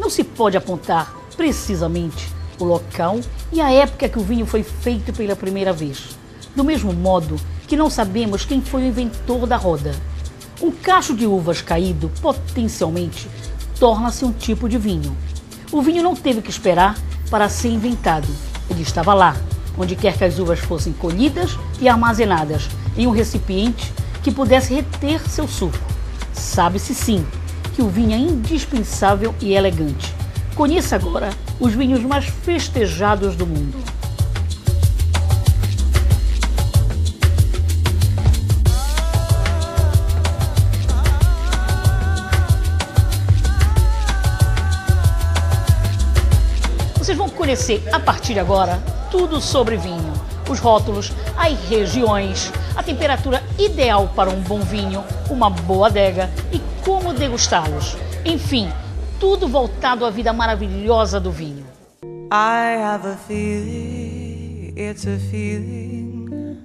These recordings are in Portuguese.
não se pode apontar precisamente o local e a época que o vinho foi feito pela primeira vez. Do mesmo modo que não sabemos quem foi o inventor da roda. Um cacho de uvas caído, potencialmente, torna-se um tipo de vinho. O vinho não teve que esperar para ser inventado. Ele estava lá, onde quer que as uvas fossem colhidas e armazenadas, em um recipiente que pudesse reter seu suco. Sabe-se sim que o vinho é indispensável e elegante. Conheça agora os vinhos mais festejados do mundo. Vocês vão conhecer a partir de agora tudo sobre vinho, os rótulos, as regiões, a temperatura ideal para um bom vinho, uma boa adega e como degustá-los. Enfim, tudo voltado à vida maravilhosa do vinho. I have a feeling, it's a feeling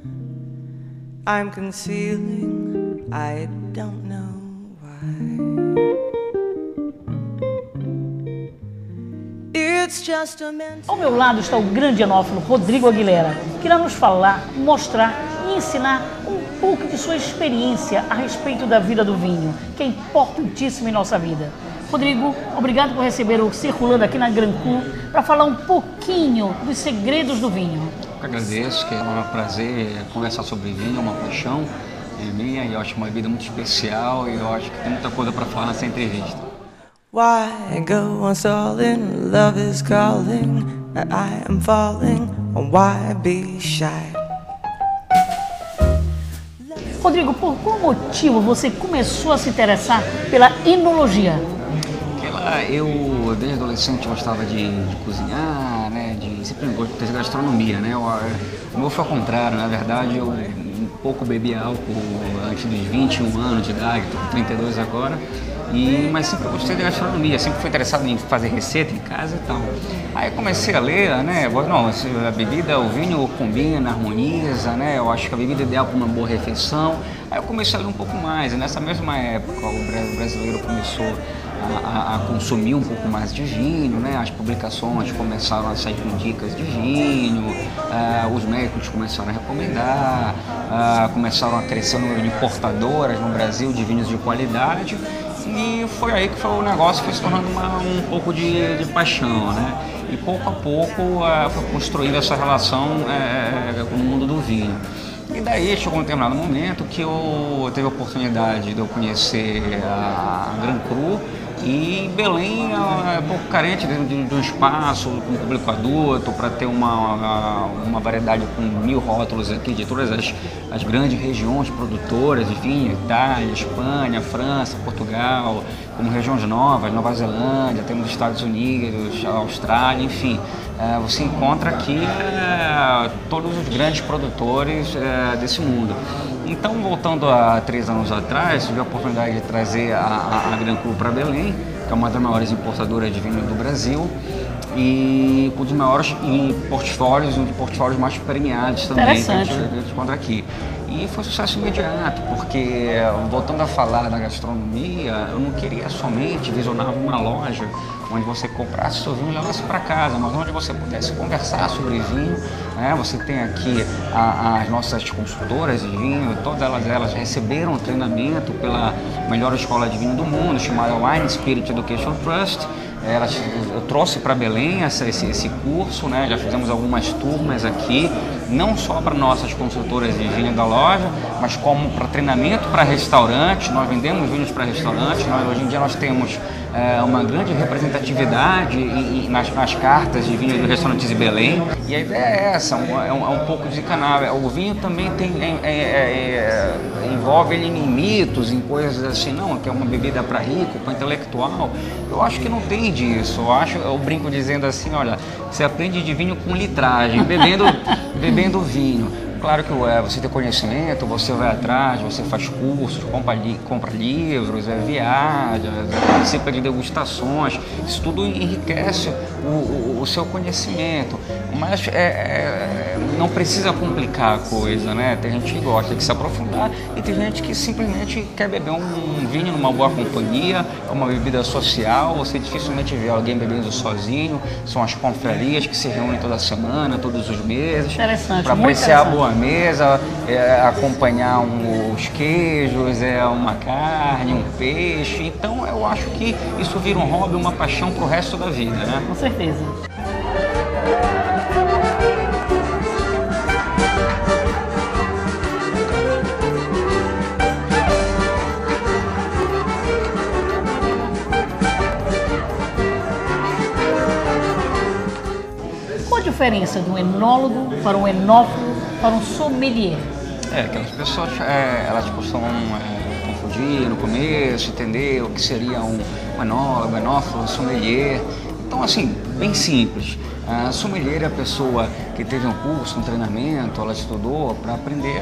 I'm concealing, I don't know why. It's just a Ao meu lado está o grande enófilo Rodrigo Aguilera, que irá nos falar, mostrar e ensinar um pouco de sua experiência a respeito da vida do vinho, que é importantíssima em nossa vida. Rodrigo, obrigado por receber o Circulando aqui na Gran Cru para falar um pouquinho dos segredos do vinho. Eu agradeço, que é um prazer conversar sobre vinho, é uma paixão minha e eu acho uma bebida muito especial e eu acho que tem muita coisa para falar nessa entrevista. Why go on stalling? Love is calling, I am falling. Why be shy? Rodrigo, por qual motivo você começou a se interessar pela enologia? Eu, desde adolescente, gostava de cozinhar, né? Sempre gostei de gastronomia, né? O meu foi ao contrário, na verdade, eu um pouco bebi álcool antes dos 21 anos de idade, estou com 32 agora. Mas sempre gostei de gastronomia, sempre fui interessado em fazer receita em casa e tal. Aí comecei a ler, né? Não, a bebida, o vinho combina, harmoniza, né? Eu acho que a bebida é ideal para uma boa refeição. Aí eu comecei a ler um pouco mais, e nessa mesma época o brasileiro começou a consumir um pouco mais de vinho, né? As publicações começaram a sair com dicas de vinho, os médicos começaram a recomendar, começaram a crescer o número de importadoras no Brasil de vinhos de qualidade. E foi aí que o negócio foi se tornando um pouco de paixão, né? E pouco a pouco foi construindo essa relação com o mundo do vinho. E daí chegou um determinado momento que eu teve a oportunidade de eu conhecer a Gran Cru. E Belém é pouco carente de um espaço com público adulto para ter uma variedade com 1000 rótulos aqui de todas as grandes regiões produtoras de vinho, Itália, Espanha, França, Portugal, como regiões novas, Nova Zelândia, temos Estados Unidos, Austrália, enfim. Você encontra aqui todos os grandes produtores desse mundo. Então, voltando a 3 anos atrás, tive a oportunidade de trazer a Gran Cru para Belém, que é uma das maiores importadoras de vinho do Brasil, e um dos maiores portfólios, um dos portfólios mais premiados também que a gente encontra aqui. E foi um sucesso imediato, porque, voltando a falar da gastronomia, eu não queria somente visionar uma loja onde você comprasse seu vinho e levasse para casa, mas onde você pudesse conversar sobre vinho, né? Você tem aqui as nossas consultoras de vinho, todas elas receberam treinamento pela melhor escola de vinho do mundo, chamada Wine Spirit Education Trust. Eu trouxe para Belém esse curso, né? Já fizemos algumas turmas aqui, não só para nossas consultoras de vinho da loja, mas como para treinamento para restaurantes. Nós vendemos vinhos para restaurantes, hoje em dia nós temos uma grande representatividade nas cartas de vinho dos restaurantes de Belém. E a ideia é essa, é um pouco de canal. O vinho também envolve ele em mitos, em coisas assim, não, que é uma bebida para rico, para intelectual. Eu acho que não tem disso. Eu brinco dizendo assim, olha, você aprende de vinho com litragem, bebendo vinho. Claro que você tem conhecimento, você vai atrás, você faz cursos, compra livros, viaja, participa de degustações, isso tudo enriquece o seu conhecimento, mas não precisa complicar a coisa, né? Tem gente que gosta de se aprofundar e e tem gente que simplesmente quer beber um vinho numa boa companhia, é uma bebida social, você dificilmente vê alguém bebendo sozinho, são as confrarias que se reúnem toda semana, todos os meses, para apreciar a boa mesa, acompanhar os queijos, uma carne, um peixe. Então eu acho que isso vira um hobby, uma paixão pro resto da vida, né? Com certeza. Qual a diferença de um enólogo para um enófilo para um sommelier? Aquelas pessoas, elas costumam confundir no começo, entender o que seria um enólogo, enófilo, sommelier. Então, assim, bem simples. Sommelier é a pessoa que teve um curso, um treinamento, ela estudou para aprender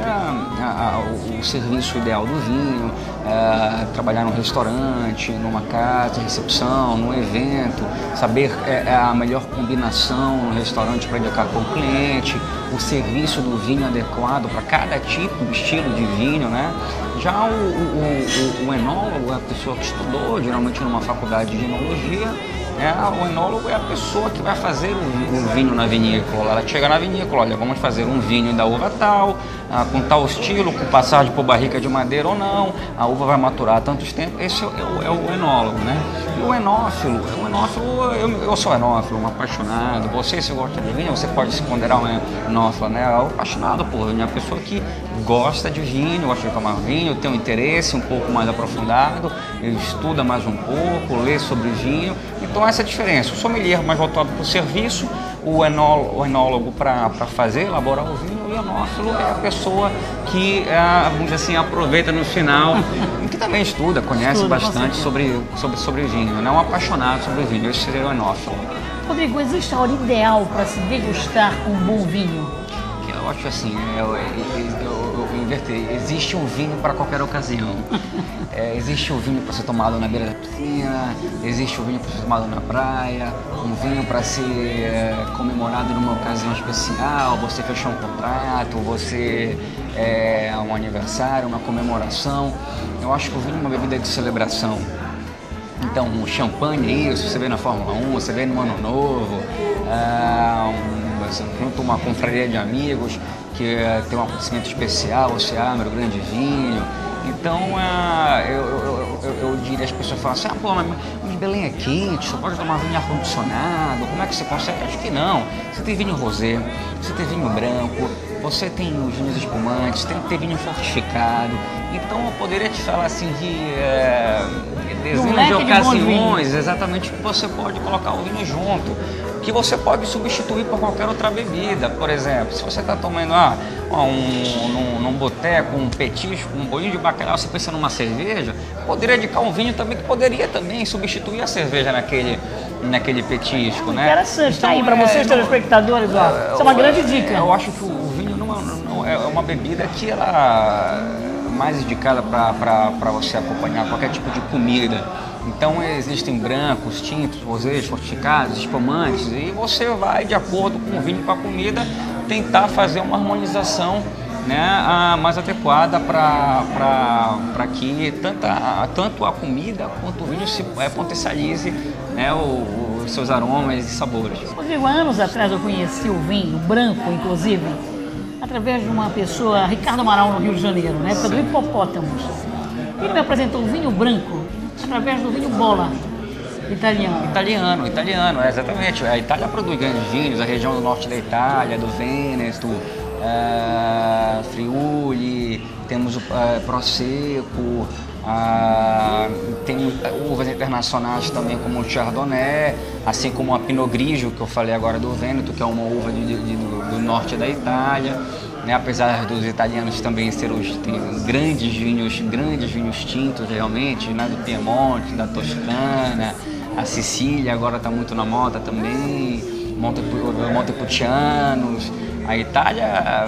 o serviço ideal do vinho, trabalhar num restaurante, numa casa de recepção, num evento, saber a melhor combinação no restaurante para indicar para o cliente, o serviço do vinho adequado para cada tipo, estilo de vinho, né? Já o enólogo é a pessoa que estudou, geralmente numa faculdade de enologia. O enólogo é a pessoa que vai fazer o vinho na vinícola. Ela chega na vinícola, olha, vamos fazer um vinho da uva tal, com tal estilo, com passagem por barrica de madeira ou não, a uva vai maturar há tantos tempos. Esse é o enólogo, né? E o enófilo, eu sou enófilo, um apaixonado. Você, se gosta de vinho, você pode se considerar um enófilo, né? Um apaixonado por vinho, uma pessoa que gosta de vinho, gosta de tomar vinho, tem um interesse um pouco mais aprofundado, ele estuda mais um pouco, lê sobre vinho. Então essa é a diferença. O sommelier mais voltado para o serviço, o enólogo para fazer, elaborar o vinho, e o enófilo é a pessoa que, vamos dizer assim, aproveita no final, que também estuda, conhece bastante sobre vinho, né? Um apaixonado sobre vinho. Esse seria o enófilo. Rodrigo, existe a hora ideal para se degustar um bom vinho? Eu acho assim, eu inverter. Existe um vinho para qualquer ocasião. Existe o vinho para ser tomado na beira da piscina, existe o vinho para ser tomado na praia, um vinho para ser comemorado numa ocasião especial, você fechar um contrato, você um aniversário, uma comemoração. Eu acho que o vinho é uma bebida de celebração. Então, o champanhe é isso, você vê na Fórmula 1, você vê no Ano Novo, junto a uma confraria de amigos que tem um acontecimento especial, você abre o grande vinho. Então, eu diria, as pessoas falam assim, mas Belém é quente, só pode tomar vinho ar-condicionado, como é que você consegue? Acho que não. Você tem vinho rosé, você tem vinho branco, você tem os vinhos espumantes, tem que ter vinho fortificado. Então, eu poderia te falar assim de dezenas de ocasiões, exatamente, que você pode colocar o vinho junto, que você pode substituir por qualquer outra bebida. Por exemplo, se você está tomando num boteco, um petisco, um bolinho de bacalhau, você pensa numa cerveja, poderia indicar um vinho também que poderia também substituir a cerveja naquele petisco, né? Interessante, então, tá aí para vocês, telespectadores, ó. Isso é uma grande dica. Eu acho que o vinho não é uma bebida que ela é mais indicada para você acompanhar qualquer tipo de comida. Então existem brancos, tintos, rosés, fortificados, espumantes, e você vai, de acordo com o vinho e com a comida, tentar fazer uma harmonização, né, mais adequada para que tanto a comida quanto o vinho se potencialize, né, os seus aromas e sabores. Rodrigo, há anos atrás eu conheci o vinho branco, inclusive, através de uma pessoa, Ricardo Amaral, no Rio de Janeiro, na época do Hipopótamos. Ele me apresentou o vinho branco através do vinho Bolla, italiano, exatamente. A Itália produz grandes vinhos, a região do norte da Itália, do Vêneto, Friuli, temos o Prosecco, tem uvas internacionais também como o Chardonnay, assim como a Pinot Grigio, que eu falei agora do Vêneto, que é uma uva do norte da Itália. Né, apesar dos italianos também tem grandes vinhos tintos realmente, né, do Piemonte, da Toscana, a Sicília agora está muito na moda também, Montepulcianos, A Itália,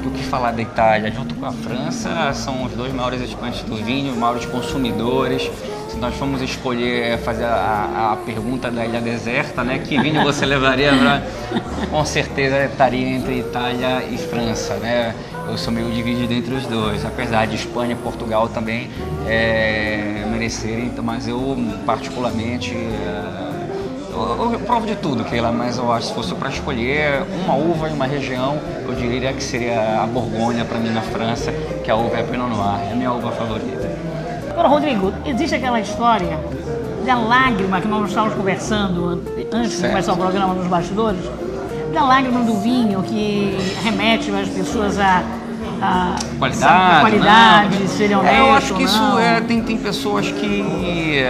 o que falar da Itália? Junto com a França, são os dois maiores expoentes do vinho, os maiores consumidores. Se nós formos escolher, fazer a pergunta da ilha deserta, né? Que vinho você levaria para... Com certeza estaria entre Itália e França, né? Eu sou meio dividido entre os dois, apesar de Espanha e Portugal também merecerem, mas eu particularmente... Eu provo de tudo, Keila, mas eu acho que se fosse para escolher uma uva em uma região, eu diria que seria a Borgonha para mim na França, que a uva é a Pinot Noir, é a minha uva favorita. Agora, Rodrigo, existe aquela história da lágrima que nós estávamos conversando antes de começar o programa nos bastidores, da lágrima do vinho que remete as pessoas a qualidade, serem honestos. Eu acho que isso tem pessoas que,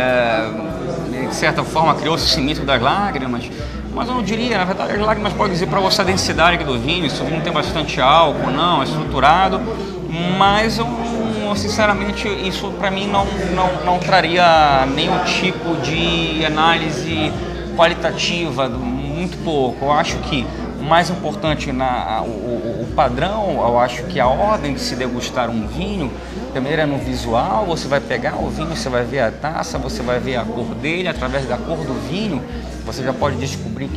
de certa forma, criou-se esse mito das lágrimas, mas eu não diria, na verdade, as lágrimas podem dizer para você a densidade do vinho, se o vinho tem bastante álcool, não, é estruturado, mas eu, sinceramente, isso para mim não traria nenhum tipo de análise qualitativa, muito pouco. Eu acho que o mais importante, o padrão, eu acho que a ordem de se degustar um vinho, primeiro é no visual, você vai pegar o vinho, você vai ver a taça, você vai ver a cor dele, através da cor do vinho, você já pode descobrir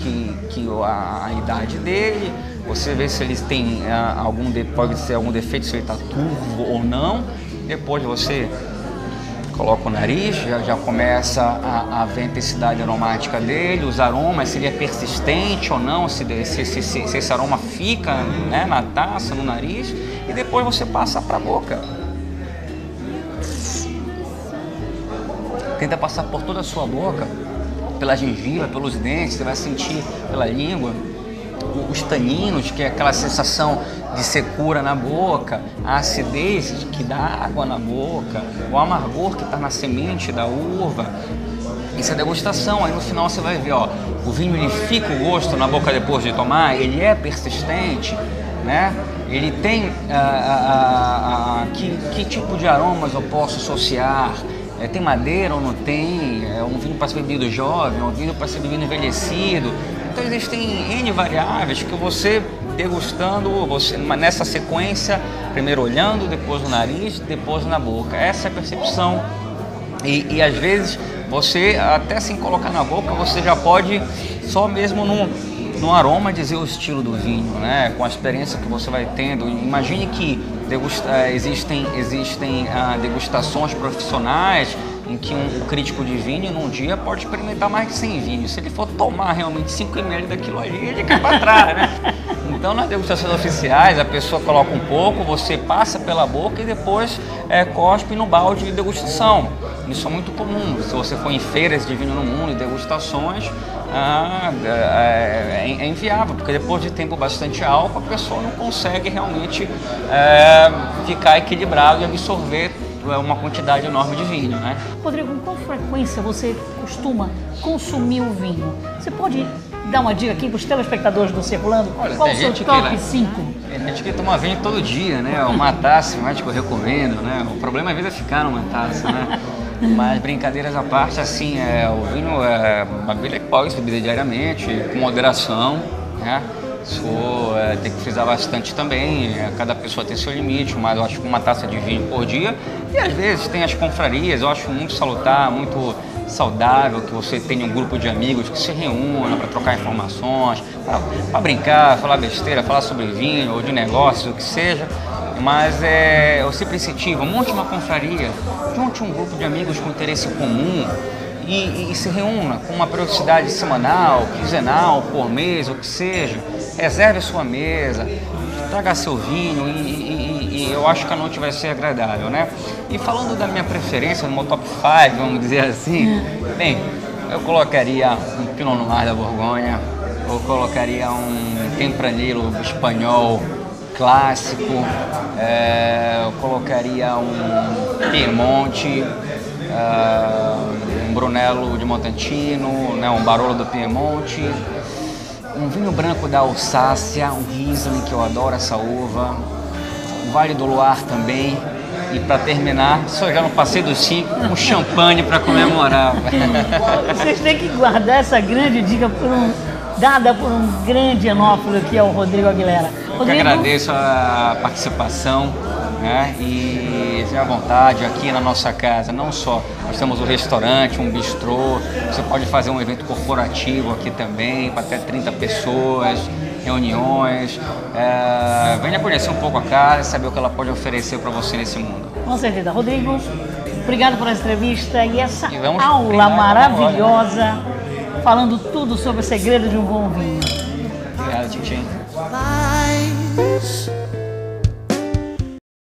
a idade dele, você vê se eles têm pode ser algum defeito, se ele está turvo ou não, depois você coloca o nariz, já começa a ver a intensidade aromática dele, os aromas, se ele é persistente ou não, se esse aroma fica, né, na taça, no nariz, e depois você passa para a boca. Tenta passar por toda a sua boca, pela gengiva, pelos dentes, você vai sentir pela língua os taninos, que é aquela sensação de secura na boca, a acidez que dá água na boca, o amargor que está na semente da uva. Isso é degustação, aí no final você vai ver, ó, o vinho ele fica o gosto na boca depois de tomar, ele é persistente, né? Ele tem que tipo de aromas eu posso associar? Tem madeira ou não tem? É um vinho para ser bebido jovem, um vinho para ser bebido envelhecido. Então existem N variáveis que você degustando, nessa sequência, primeiro olhando, depois no nariz, depois na boca. Essa é a percepção. E às vezes você, até sem colocar na boca, você já pode, só mesmo no aroma, dizer o estilo do vinho, né? Com a experiência que você vai tendo. Imagine que existem degustações profissionais em que um crítico de vinho num dia pode experimentar mais de 100 vinhos. Se ele for tomar realmente 5 ml daquilo ali, ele cai para trás, né? Então, nas degustações oficiais, a pessoa coloca um pouco, você passa pela boca e depois cospe no balde de degustação. Isso é muito comum. Se você for em feiras de vinho no mundo e degustações, é inviável, porque depois de tempo bastante álcool, a pessoa não consegue realmente ficar equilibrado e absorver uma quantidade enorme de vinho, né? Rodrigo, com qual frequência você costuma consumir o vinho? Você pode dar uma dica aqui para os telespectadores do Circulando? Olha, qual o seu top 5? Tem gente que toma vinho todo dia, né? Uma taça, mais que eu recomendo, né? O problema às vezes é ficar numa taça, né? Mas brincadeiras à parte, assim, o vinho é uma bebida que pode ser bebida diariamente, com moderação, né? Tem que frisar bastante também, cada pessoa tem seu limite, mas eu acho que uma taça de vinho por dia, e às vezes tem as confrarias, eu acho muito salutar, muito saudável que você tenha um grupo de amigos que se reúnam para trocar informações, para brincar, falar besteira, falar sobre vinho ou de negócios, o que seja. Mas eu sempre incentivo, monte uma confraria, junte um grupo de amigos com interesse comum e se reúna com uma periodicidade semanal, quinzenal, por mês, o que seja. Reserve a sua mesa, traga seu vinho e eu acho que a noite vai ser agradável, né? E falando da minha preferência, no meu top 5, vamos dizer assim, bem, eu colocaria um Pinot Noir da Borgonha, eu colocaria um Tempranillo espanhol clássico, eu colocaria um Piemonte, um Brunello de Montantino, né, um Barolo do Piemonte, um vinho branco da Alsácia, um Riesling, que eu adoro essa uva, um Vale do Loire também, e para terminar, só já não passei dos 5, um champanhe para comemorar. Vocês têm que guardar essa grande dica por dada por um grande enófilo que é o Rodrigo Aguilera. Eu que agradeço a participação, né? E seja à vontade aqui na nossa casa, não só nós temos um restaurante, um bistrô, você pode fazer um evento corporativo aqui também, para até 30 pessoas, reuniões, venha conhecer um pouco a casa e saber o que ela pode oferecer para você nesse mundo. Com certeza. Rodrigo, obrigado por essa entrevista e essa E vamos aula brindar maravilhosa, falando tudo sobre o segredo de um bom vinho. Obrigado, Tintin.